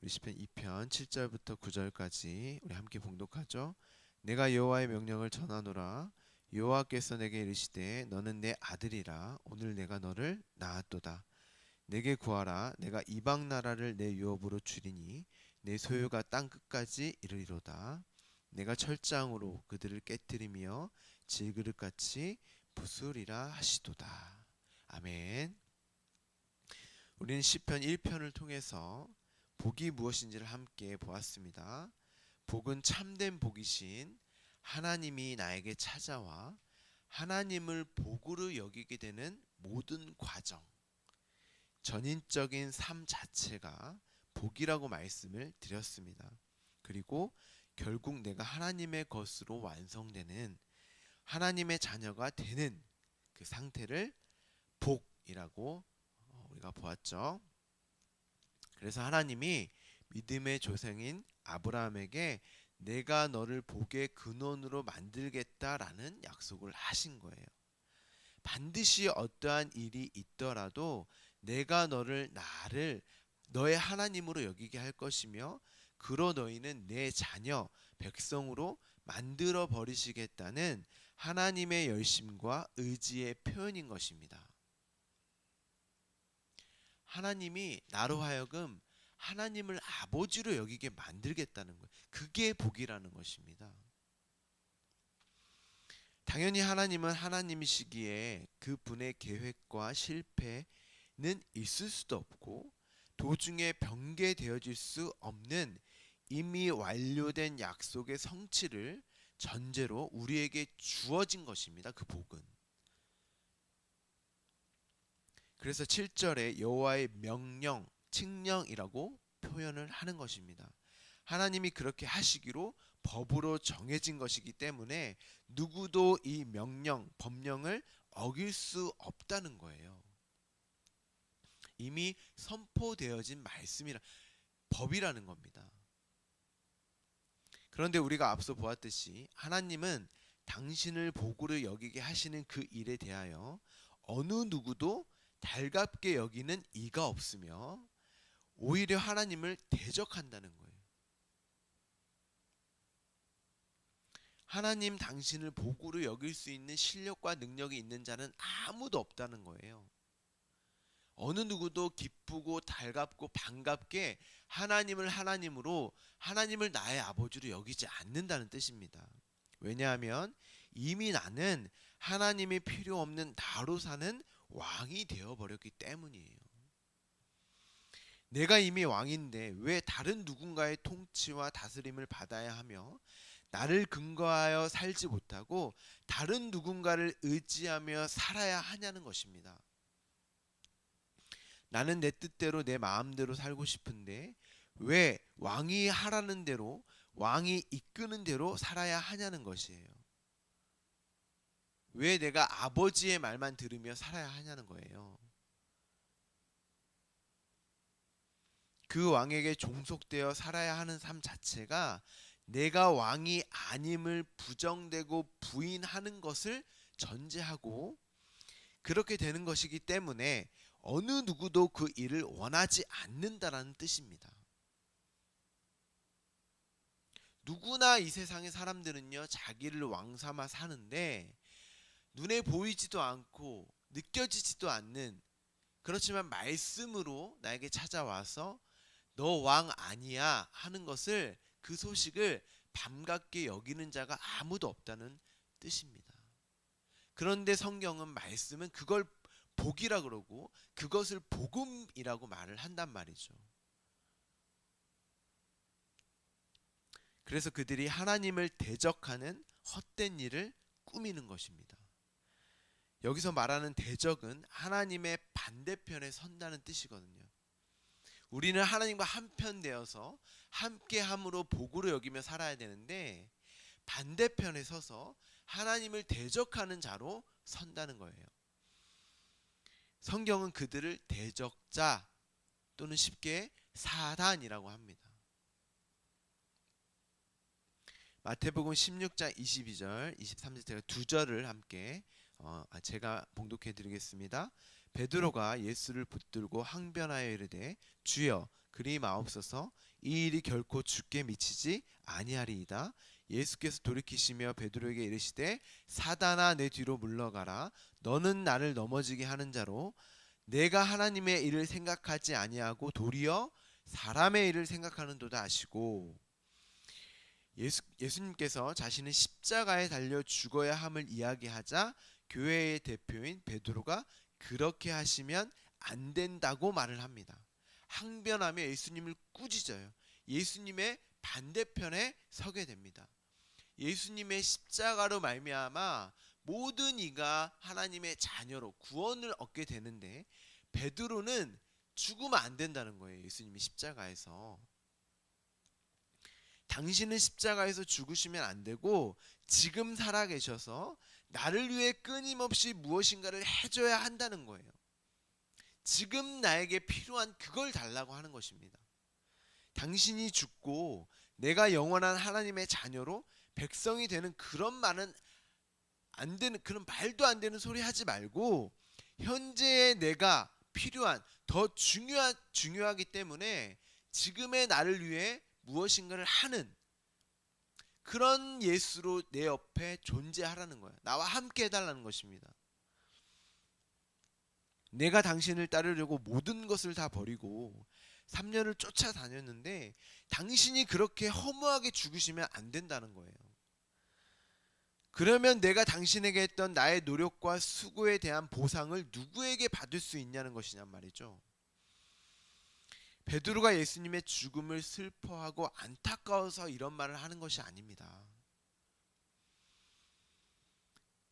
우리 시편 2편 7절부터 9절까지 우리 함께 봉독하죠. 내가 여호와의 명령을 전하노라. 여호와께서 내게 이르시되 너는 내 아들이라. 오늘 내가 너를 낳았도다. 내게 구하라. 내가 이방 나라를 내 유업으로 주리니 내 소유가 땅 끝까지 이르리로다. 내가 철장으로 그들을 깨뜨리며 질그릇같이 부수리라 하시도다. 아멘. 우리는 시편 1편을 통해서 복이 무엇인지를 함께 보았습니다. 복은 참된 복이신 하나님이 나에게 찾아와 하나님을 복으로 여기게 되는 모든 과정, 전인적인 삶 자체가 복이라고 말씀을 드렸습니다. 그리고 결국 내가 하나님의 것으로 완성되는 하나님의 자녀가 되는 그 상태를 복이라고 우리가 보았죠. 그래서 하나님이 믿음의 조상인 아브라함에게 내가 너를 복의 근원으로 만들겠다라는 약속을 하신 거예요. 반드시 어떠한 일이 있더라도 내가 나를 너의 하나님으로 여기게 할 것이며 그로 너희는 내 자녀 백성으로 만들어 버리시겠다는 하나님의 열심과 의지의 표현인 것입니다. 하나님이 나로 하여금 하나님을 아버지로 여기게 만들겠다는 거예요. 그게 복이라는 것입니다. 당연히 하나님은 하나님이시기에 그분의 계획과 실패는 있을 수도 없고 도중에 변개되어질 수 없는 이미 완료된 약속의 성취를 전제로 우리에게 주어진 것입니다. 그 복은. 그래서 7절에 여호와의 명령, 칙령이라고 표현을 하는 것입니다. 하나님이 그렇게 하시기로 법으로 정해진 것이기 때문에 누구도 이 명령, 법령을 어길 수 없다는 거예요. 이미 선포되어진 말씀이라 법이라는 겁니다. 그런데 우리가 앞서 보았듯이 하나님은 당신을 복으로 여기게 하시는 그 일에 대하여 어느 누구도 달갑게 여기는 이가 없으며 오히려 하나님을 대적한다는 거예요. 하나님 당신을 복으로 여길 수 있는 실력과 능력이 있는 자는 아무도 없다는 거예요. 어느 누구도 기쁘고 달갑고 반갑게 하나님을 하나님으로 하나님을 나의 아버지로 여기지 않는다는 뜻입니다. 왜냐하면 이미 나는 하나님이 필요 없는 나로 사는 왕이 되어버렸기 때문이에요. 내가 이미 왕인데 왜 다른 누군가의 통치와 다스림을 받아야 하며 나를 근거하여 살지 못하고 다른 누군가를 의지하며 살아야 하냐는 것입니다. 나는 내 뜻대로 내 마음대로 살고 싶은데 왜 왕이 하라는 대로 왕이 이끄는 대로 살아야 하냐는 것이에요. 왜 내가 아버지의 말만 들으며 살아야 하냐는 거예요. 그 왕에게 종속되어 살아야 하는 삶 자체가 내가 왕이 아님을 부정되고 부인하는 것을 전제하고 그렇게 되는 것이기 때문에 어느 누구도 그 일을 원하지 않는다라는 뜻입니다. 누구나 이 세상의 사람들은요, 자기를 왕 삼아 사는데 눈에 보이지도 않고 느껴지지도 않는, 그렇지만 말씀으로 나에게 찾아와서 너 왕 아니야 하는 것을, 그 소식을 반갑게 여기는 자가 아무도 없다는 뜻입니다. 그런데 성경은, 말씀은 그걸 복이라 그러고 그것을 복음이라고 말을 한단 말이죠. 그래서 그들이 하나님을 대적하는 헛된 일을 꾸미는 것입니다. 여기서 말하는 대적은 하나님의 반대편에 선다는 뜻이거든요. 우리는 하나님과 한편 되어서 함께함으로 복으로 여기며 살아야 되는데 반대편에 서서 하나님을 대적하는 자로 선다는 거예요. 성경은 그들을 대적자 또는 쉽게 사단이라고 합니다. 마태복음 16장 22절, 23절 제가 두 절을 함께 제가 봉독해 드리겠습니다. 베드로가 예수를 붙들고 항변하여 이르되 주여 그리 마옵소서 이 일이 결코 주께 미치지 아니하리이다. 예수께서 돌이키시며 베드로에게 이르시되 사단아 내 뒤로 물러가라. 너는 나를 넘어지게 하는 자로 내가 하나님의 일을 생각하지 아니하고 사람의 일을 생각하는도다 하시고, 예수님께서 자신은 십자가에 달려 죽어야 함을 이야기하자 교회의 대표인 베드로가 그렇게 하시면 안 된다고 말을 합니다. 항변하며 예수님을 꾸짖어요. 예수님의 반대편에 서게 됩니다. 예수님의 십자가로 말미암아 모든 이가 하나님의 자녀로 구원을 얻게 되는데 베드로는 죽으면 안 된다는 거예요. 예수님이 십자가에서. 당신은 십자가에서 죽으시면 안 되고 지금 살아계셔서 나를 위해 끊임없이 무엇인가를 해줘야 한다는 거예요. 지금 나에게 필요한 그걸 달라고 하는 것입니다. 당신이 죽고 내가 영원한 하나님의 자녀로 백성이 되는 그런 말은 안 되는, 그런 말도 안 되는 소리 하지 말고 현재의 내가 필요한 더 중요하기 때문에 지금의 나를 위해 무엇인가를 하는 그런 예수로 내 옆에 존재하라는 거예요. 나와 함께 해달라는 것입니다. 내가 당신을 따르려고 모든 것을 다 버리고 3년을 쫓아다녔는데 당신이 그렇게 허무하게 죽으시면 안 된다는 거예요. 그러면 내가 당신에게 했던 나의 노력과 수고에 대한 보상을 누구에게 받을 수 있냐는 것이냔 말이죠. 베드로가 예수님의 죽음을 슬퍼하고 안타까워서 이런 말을 하는 것이 아닙니다.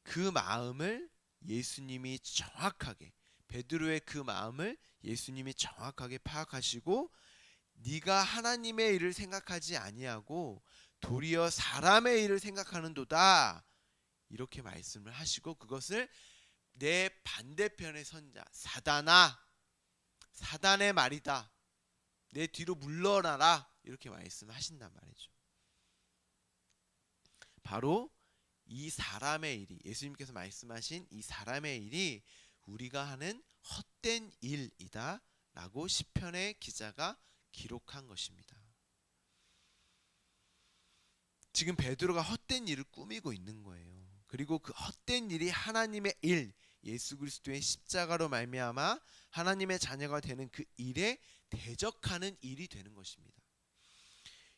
그 마음을 예수님이 정확하게, 베드로의 그 마음을 예수님이 정확하게 파악하시고 네가 하나님의 일을 생각하지 아니하고 도리어 사람의 일을 생각하는도다 이렇게 말씀을 하시고, 그것을 내 반대편의 선자 사단아, 사단의 말이다, 내 뒤로 물러나라 이렇게 말씀하신단 말이죠. 바로 이 사람의 일이, 예수님께서 말씀하신 이 사람의 일이 우리가 하는 헛된 일이다 라고 시편의 기자가 기록한 것입니다. 지금 베드로가 헛된 일을 꾸미고 있는 거예요. 그리고 그 헛된 일이 하나님의 일, 예수 그리스도의 십자가로 말미암아 하나님의 자녀가 되는 그 일에 대적하는 일이 되는 것입니다.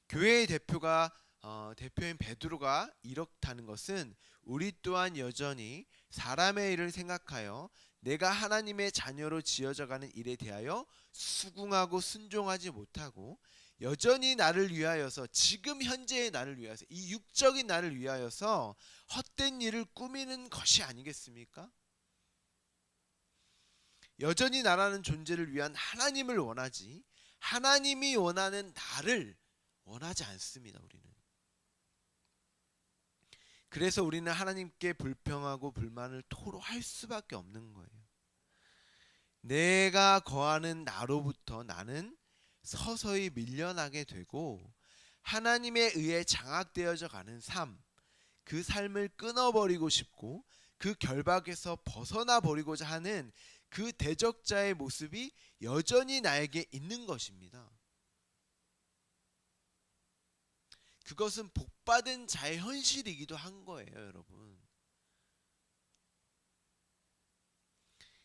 교회의 대표인 베드로가 이렇다는 것은 우리 또한 여전히 사람의 일을 생각하여 내가 하나님의 자녀로 지어져가는 일에 대하여 수긍하고 순종하지 못하고 여전히 나를 위하여서, 지금 현재의 나를 위하여서, 이 육적인 나를 위하여서 헛된 일을 꾸미는 것이 아니겠습니까? 여전히 나라는 존재를 위한 하나님을 원하지 하나님이 원하는 나를 원하지 않습니다. 우리는. 그래서 우리는 하나님께 불평하고 불만을 토로할 수밖에 없는 거예요. 내가 거하는 나로부터 나는 서서히 밀려나게 되고 하나님에 의해 장악되어져 가는 삶, 그 삶을 끊어버리고 싶고 그 결박에서 벗어나 버리고자 하는 그 대적자의 모습이 여전히 나에게 있는 것입니다. 그것은 복받은 자의 현실이기도 한 거예요, 여러분.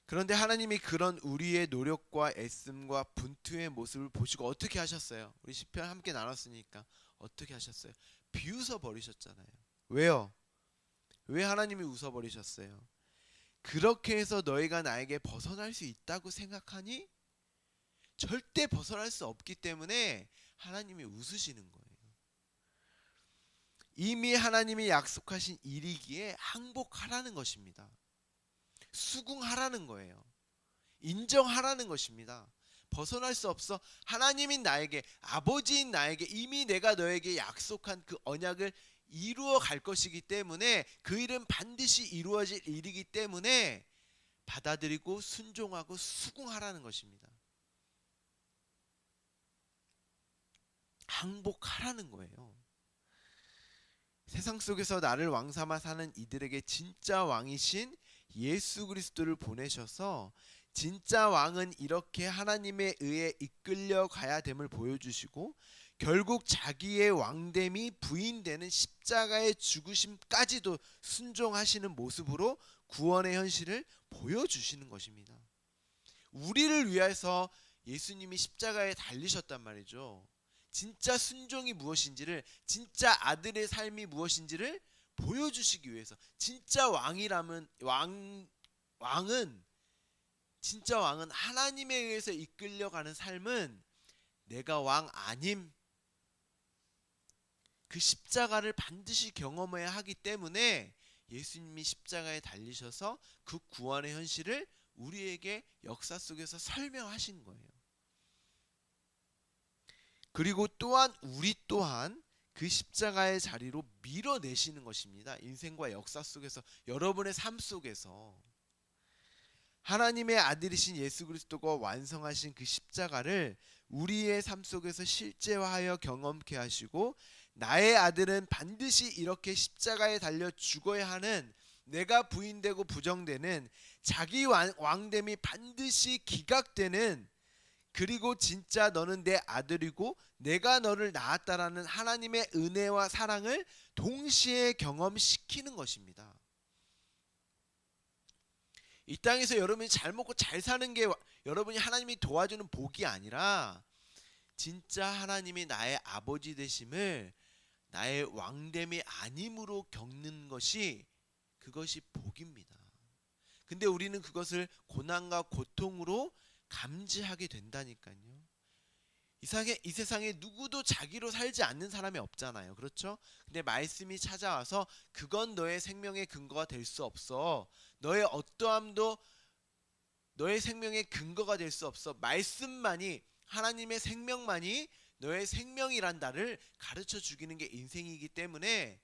그런데 하나님이 그런 우리의 노력과 애씀과 분투의 모습을 보시고 어떻게 하셨어요? 우리 시편 함께 나눴으니까 어떻게 하셨어요? 비웃어 버리셨잖아요. 왜요? 왜 하나님이 웃어 버리셨어요? 그렇게 해서 너희가 나에게 벗어날 수 있다고 생각하니? 절대 벗어날 수 없기 때문에 하나님이 웃으시는 거예요. 이미 하나님이 약속하신 일이기에 항복하라는 것입니다. 수긍하라는 거예요. 인정하라는 것입니다. 벗어날 수 없어. 하나님인 나에게, 아버지인 나에게 이미 내가 너에게 약속한 그 언약을 이루어 갈 것이기 때문에, 그 일은 반드시 이루어질 일이기 때문에 받아들이고 순종하고 수긍하라는 것입니다. 항복하라는 거예요. 세상 속에서 나를 왕삼아 사는 이들에게 진짜 왕이신 예수 그리스도를 보내셔서 진짜 왕은 이렇게 하나님에 의해 이끌려 가야 됨을 보여주시고, 결국 자기의 왕됨이 부인되는 십자가의 죽으심까지도 순종하시는 모습으로 구원의 현실을 보여주시는 것입니다. 우리를 위해서 예수님이 십자가에 달리셨단 말이죠. 진짜 순종이 무엇인지를, 진짜 아들의 삶이 무엇인지를 보여주시기 위해서. 진짜 왕은 진짜 왕은 하나님에 의해서 이끌려가는 삶은 내가 왕 아님, 그 십자가를 반드시 경험해야 하기 때문에 예수님이 십자가에 달리셔서 그 구원의 현실을 우리에게 역사 속에서 설명하신 거예요. 그리고 또한 우리 또한 그 십자가의 자리로 밀어내시는 것입니다. 인생과 역사 속에서, 여러분의 삶 속에서 하나님의 아들이신 예수 그리스도가 완성하신 그 십자가를 우리의 삶 속에서 실제화하여 경험케 하시고, 나의 아들은 반드시 이렇게 십자가에 달려 죽어야 하는, 내가 부인되고 부정되는 자기 왕됨이 반드시 기각되는, 그리고 진짜 너는 내 아들이고 내가 너를 낳았다라는 하나님의 은혜와 사랑을 동시에 경험시키는 것입니다. 이 땅에서 여러분이 잘 먹고 잘 사는 게 여러분이 하나님이 도와주는 복이 아니라, 진짜 하나님이 나의 아버지 되심을 나의 왕됨이 아님으로 겪는 것이, 그것이 복입니다. 근데 우리는 그것을 고난과 고통으로 감지하게 된다니까요. 이 세상에 누구도 자기로 살지 않는 사람이 없잖아요. 그렇죠? 근데 말씀이 찾아와서 그건 너의 생명의 근거가 될 수 없어. 너의 어떠함도 너의 생명의 근거가 될 수 없어. 말씀만이, 하나님의 생명만이 너의 생명이란다를 가르쳐 주기는 게 인생이기 때문에,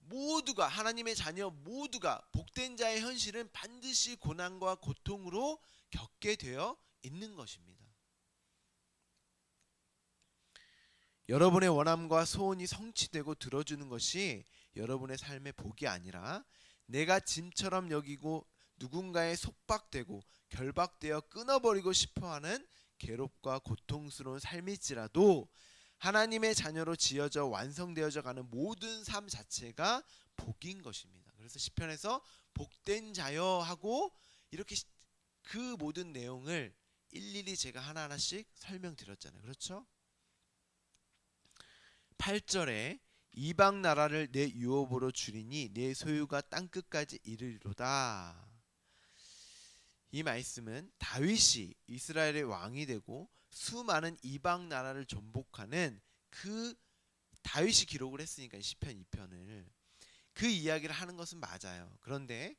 모두가, 하나님의 자녀 모두가 복된 자의 현실은 반드시 고난과 고통으로 겪게 되어 있는 것입니다. 여러분의 원함과 소원이 성취되고 들어주는 것이 여러분의 삶의 복이 아니라, 내가 짐처럼 여기고 누군가에 속박되고 결박되어 끊어버리고 싶어하는 괴롭과 고통스러운 삶일지라도 하나님의 자녀로 지어져 완성되어져 가는 모든 삶 자체가 복인 것입니다. 그래서 시편에서 복된 자여 하고 이렇게 그 모든 내용을 일일이 제가 하나하나씩 설명드렸잖아요. 그렇죠? 8절에 이방 나라를 내 유업으로 주리니 내 소유가 땅끝까지 이르리로다. 이 말씀은 다윗이 이스라엘의 왕이 되고 수많은 이방 나라를 정복하는 그 다윗이 기록을 했으니까 시편 2편을, 그 이야기를 하는 것은 맞아요. 그런데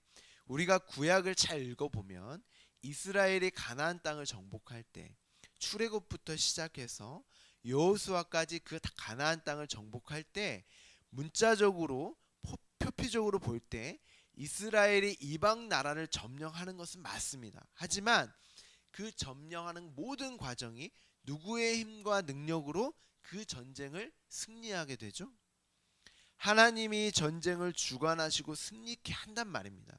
우리가 구약을 잘 읽어보면 이스라엘이 가나안 땅을 정복할 때, 출애굽부터 시작해서 여호수아까지 그 가나안 땅을 정복할 때, 문자적으로 표피적으로 볼 때 이스라엘이 이방 나라를 점령하는 것은 맞습니다. 하지만 그 점령하는 모든 과정이 누구의 힘과 능력으로 그 전쟁을 승리하게 되죠? 하나님이 전쟁을 주관하시고 승리케 한단 말입니다.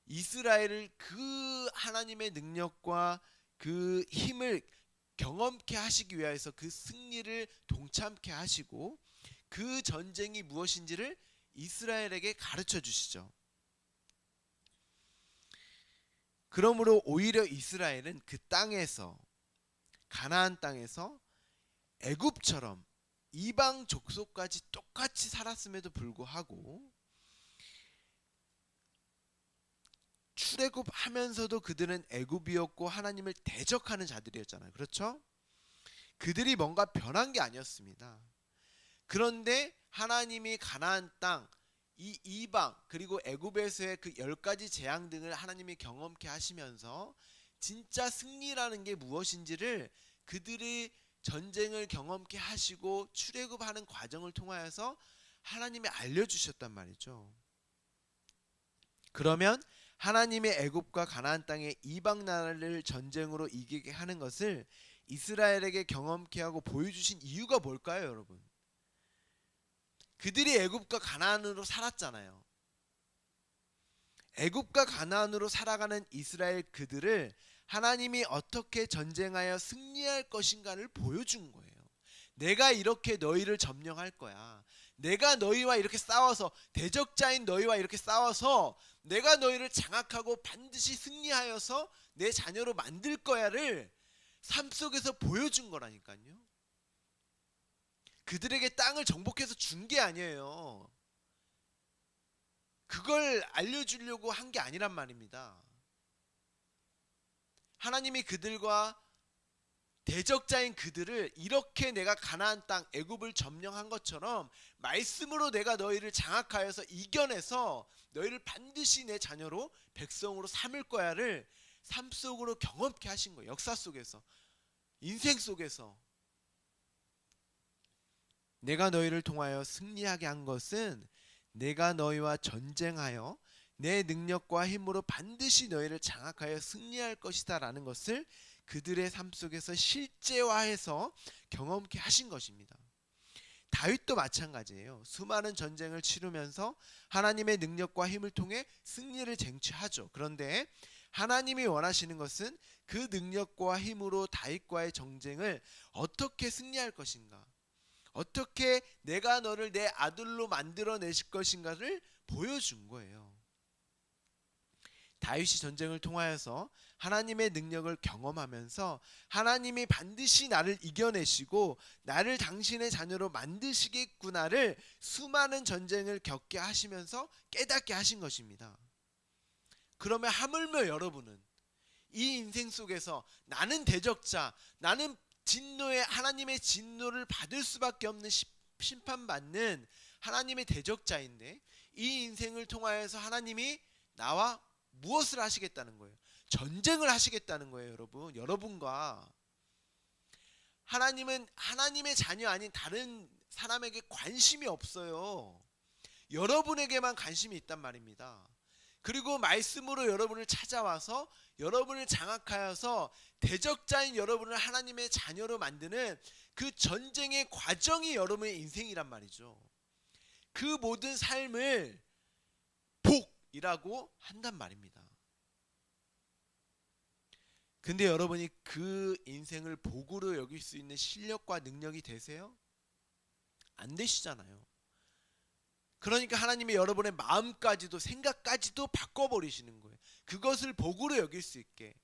이스라엘을 그 하나님의 능력과 그 힘을 경험케 하시기 위해서 그 승리를 동참케 하시고, 그 전쟁이 무엇인지를 이스라엘에게 가르쳐 주시죠. 그러므로 오히려 이스라엘은 그 땅에서, 가나안 땅에서 애굽처럼 이방 족속까지 똑같이 살았음에도 불구하고, 출애굽하면서도 그들은 애굽이었고 하나님을 대적하는 자들이었잖아요. 그렇죠? 그들이 뭔가 변한 게 아니었습니다. 그런데 하나님이 가나안 땅, 이 이방, 그리고 애굽에서의 그 10가지 재앙 등을 하나님이 경험케 하시면서 진짜 승리라는 게 무엇인지를 그들이 전쟁을 경험케 하시고 출애굽하는 과정을 통하여서 하나님이 알려주셨단 말이죠. 그러면 하나님의 애굽과 가나안 땅의 이방 나라를 전쟁으로 이기게 하는 것을 이스라엘에게 경험케 하고 보여주신 이유가 뭘까요, 여러분? 그들이 애굽과 가나안으로 살았잖아요. 애굽과 가나안으로 살아가는 이스라엘 그들을 하나님이 어떻게 전쟁하여 승리할 것인가를 보여준 거예요. 내가 이렇게 너희를 점령할 거야. 내가 너희와 이렇게 싸워서, 대적자인 너희와 이렇게 싸워서 내가 너희를 장악하고 반드시 승리하여서 내 자녀로 만들 거야를 삶 속에서 보여준 거라니까요. 그들에게 땅을 정복해서 준 게 아니에요. 그걸 알려주려고 한 게 아니란 말입니다. 하나님이 그들과 대적자인 그들을 이렇게 내가 가나안 땅 애굽을 점령한 것처럼 말씀으로 내가 너희를 장악하여서 이겨내서 너희를 반드시 내 자녀로 백성으로 삼을 거야를 삶 속으로 경험케 하신 거예요. 역사 속에서, 인생 속에서. 내가 너희를 통하여 승리하게 한 것은 내가 너희와 전쟁하여 내 능력과 힘으로 반드시 너희를 장악하여 승리할 것이다 라는 것을 그들의 삶 속에서 실제화해서 경험케 하신 것입니다. 다윗도 마찬가지예요. 수많은 전쟁을 치르면서 하나님의 능력과 힘을 통해 승리를 쟁취하죠. 그런데 하나님이 원하시는 것은 그 능력과 힘으로 다윗과의 전쟁을 어떻게 승리할 것인가, 어떻게 내가 너를 내 아들로 만들어내실 것인가를 보여준 거예요. 다윗이 전쟁을 통하여서 하나님의 능력을 경험하면서 하나님이 반드시 나를 이겨내시고 나를 당신의 자녀로 만드시겠구나를 수많은 전쟁을 겪게 하시면서 깨닫게 하신 것입니다. 그러면 하물며 여러분은 이 인생 속에서 나는 대적자, 나는 진노의 하나님의 진노를 받을 수밖에 없는 심판받는 하나님의 대적자인데, 이 인생을 통하여서 하나님이 나와 무엇을 하시겠다는 거예요? 전쟁을 하시겠다는 거예요. 여러분, 여러분과 하나님은 하나님의 자녀 아닌 다른 사람에게 관심이 없어요. 여러분에게만 관심이 있단 말입니다. 그리고 말씀으로 여러분을 찾아와서 여러분을 장악하여서 대적자인 여러분을 하나님의 자녀로 만드는 그 전쟁의 과정이 여러분의 인생이란 말이죠. 그 모든 삶을 복이라고 한단 말입니다. 근데 여러분이 그 인생을 복으로 여길 수 있는 실력과 능력이 되세요? 안 되시잖아요. 그러니까 하나님이 여러분의 마음까지도 생각까지도 바꿔버리시는 거예요. 그것을 복으로 여길 수 있게.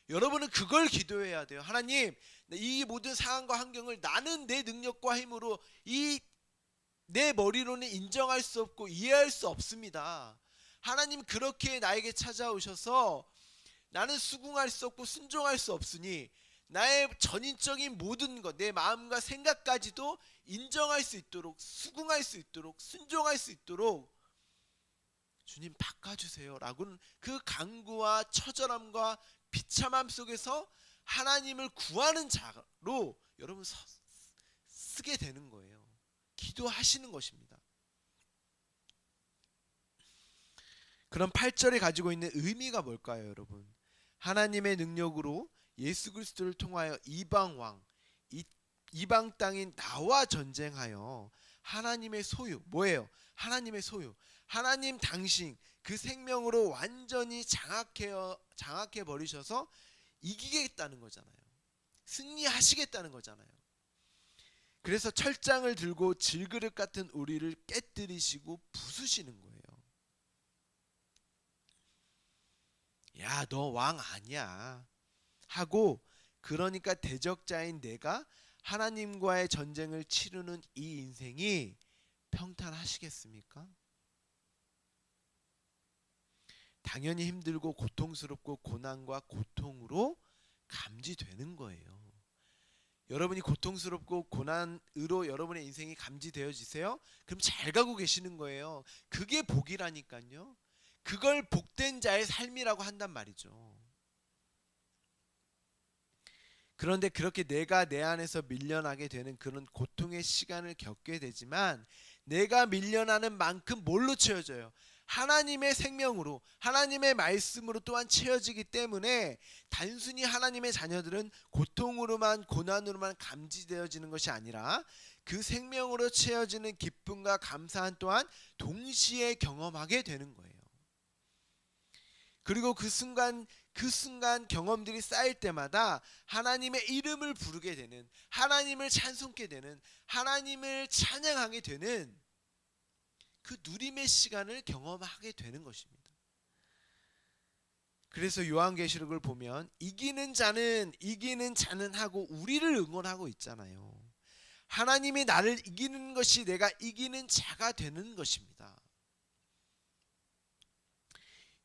여러분은 그걸 기도해야 돼요. 하나님, 이 모든 상황과 환경을 나는 내 능력과 힘으로 내 머리로는 인정할 수 없고 이해할 수 없습니다. 하나님 그렇게 나에게 찾아오셔서 나는 수긍할 수 없고 순종할 수 없으니 나의 전인적인 모든 것, 내 마음과 생각까지도 인정할 수 있도록, 수긍할 수 있도록, 순종할 수 있도록 주님 바꿔주세요 라고는 그 간구와 처절함과 비참함 속에서 하나님을 구하는 자로 여러분 쓰게 되는 거예요. 기도하시는 것입니다. 그럼 8절이 가지고 있는 의미가 뭘까요, 여러분? 하나님의 능력으로 예수 그리스도를 통하여 이방 왕, 이방 땅인 나와 전쟁하여 하나님의 소유, 뭐예요? 하나님의 소유, 하나님 당신 그 생명으로 완전히 장악해 버리셔서 이기겠다는 거잖아요. 승리하시겠다는 거잖아요. 그래서 철장을 들고 질그릇 같은 우리를 깨뜨리시고 부수시는 거예요. 야, 너 왕 아니야 하고, 그러니까 대적자인 내가 하나님과의 전쟁을 치르는 이 인생이 평탄하시겠습니까? 당연히 힘들고 고통스럽고 고난과 고통으로 감지되는 거예요. 여러분이 고통스럽고 고난으로 여러분의 인생이 감지되어지세요? 그럼 잘 가고 계시는 거예요. 그게 복이라니까요. 그걸 복된 자의 삶이라고 한단 말이죠. 그런데 그렇게 내가 내 안에서 밀려나게 되는 그런 고통의 시간을 겪게 되지만, 내가 밀려나는 만큼 뭘로 채워져요? 하나님의 생명으로, 하나님의 말씀으로 또한 채워지기 때문에 단순히 하나님의 자녀들은 고통으로만, 고난으로만 감지되어지는 것이 아니라 그 생명으로 채워지는 기쁨과 감사한 또한 동시에 경험하게 되는 거예요. 그리고 그 순간 그 순간 경험들이 쌓일 때마다 하나님의 이름을 부르게 되는, 하나님을 찬송하게 되는, 하나님을 찬양하게 되는 그 누림의 시간을 경험하게 되는 것입니다. 그래서 요한계시록을 보면 이기는 자는 하고 우리를 응원하고 있잖아요. 하나님이 나를 이기는 것이 내가 이기는 자가 되는 것입니다.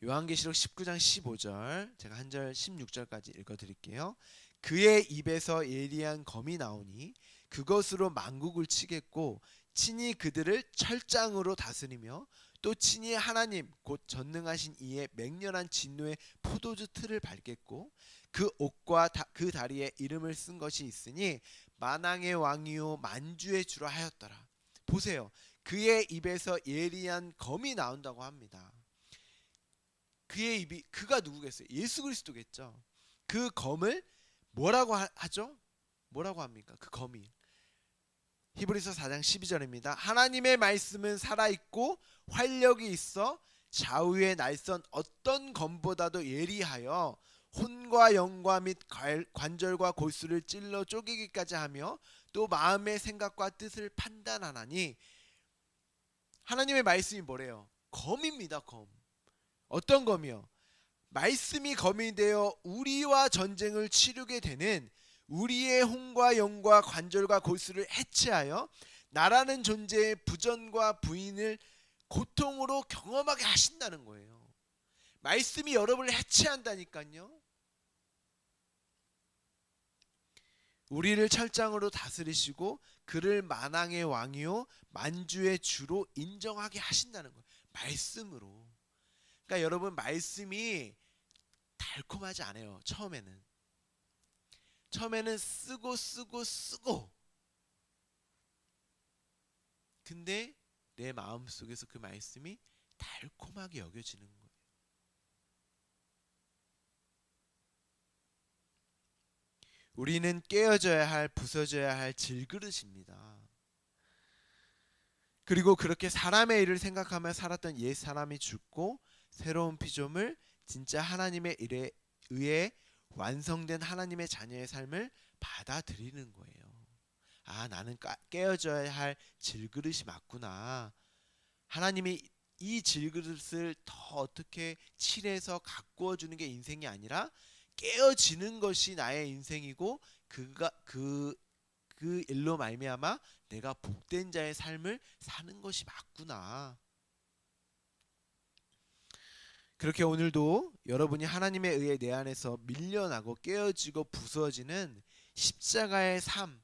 요한계시록 19장 15절, 제가 한 절 16절까지 읽어드릴게요. 그의 입에서 예리한 검이 나오니 그것으로 만국을 치겠고 친히 그들을 철장으로 다스리며 또 친히 하나님 곧 전능하신 이의 맹렬한 진노의 포도주 틀을 밟겠고 그 옷과 그 다리에 이름을 쓴 것이 있으니 만왕의 왕이요 만주의 주라 하였더라. 보세요. 그의 입에서 예리한 검이 나온다고 합니다. 그의 입이, 그가 누구겠어요? 예수 그리스도겠죠. 그 검을 뭐라고 하죠? 뭐라고 합니까? 그 검이 히브리서 4장 12절입니다. 하나님의 말씀은 살아있고 활력이 있어 좌우의 날선 어떤 검보다도 예리하여 혼과 영과 및 관절과 골수를 찔러 쪼개기까지 하며 또 마음의 생각과 뜻을 판단하나니. 하나님의 말씀이 뭐래요? 검입니다. 검. 어떤 검이요? 말씀이 검이 되어 우리와 전쟁을 치르게 되는 우리의 혼과 영과 관절과 골수를 해체하여 나라는 존재의 부전과 부인을 고통으로 경험하게 하신다는 거예요. 말씀이 여러분을 해체한다니까요. 우리를 철장으로 다스리시고 그를 만왕의 왕이요 만주의 주로 인정하게 하신다는 거예요. 말씀으로. 그러니까 여러분, 말씀이 달콤하지 않아요. 처음에는 쓰고 근데 내 마음속에서 그 말씀이 달콤하게 여겨지는 거예요. 우리는 깨어져야 할, 부서져야 할 질그릇입니다. 그리고 그렇게 사람의 일을 생각하며 살았던 옛 사람이 죽고 새로운 피조물, 진짜 하나님의 일에 의해 완성된 하나님의 자녀의 삶을 받아들이는 거예요. 아, 나는 깨어져야 할 질그릇이 맞구나. 하나님이 이 질그릇을 더 어떻게 칠해서 가꾸어 주는 게 인생이 아니라 깨어지는 것이 나의 인생이고 그 일로 말미암아 내가 복된 자의 삶을 사는 것이 맞구나. 그렇게 오늘도 여러분이 하나님에 의해 내 안에서 밀려나고 깨어지고 부서지는 십자가의 삶,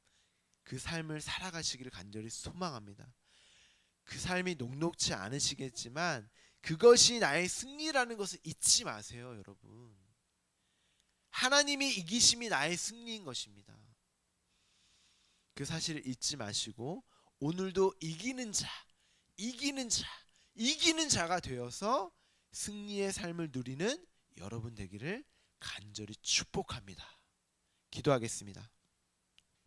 그 삶을 살아가시기를 간절히 소망합니다. 그 삶이 녹록지 않으시겠지만 그것이 나의 승리라는 것을 잊지 마세요, 여러분. 하나님이 이기심이 나의 승리인 것입니다. 그 사실을 잊지 마시고 오늘도 이기는 자가 되어서 승리의 삶을 누리는 여러분 되기를 간절히 축복합니다. 기도하겠습니다.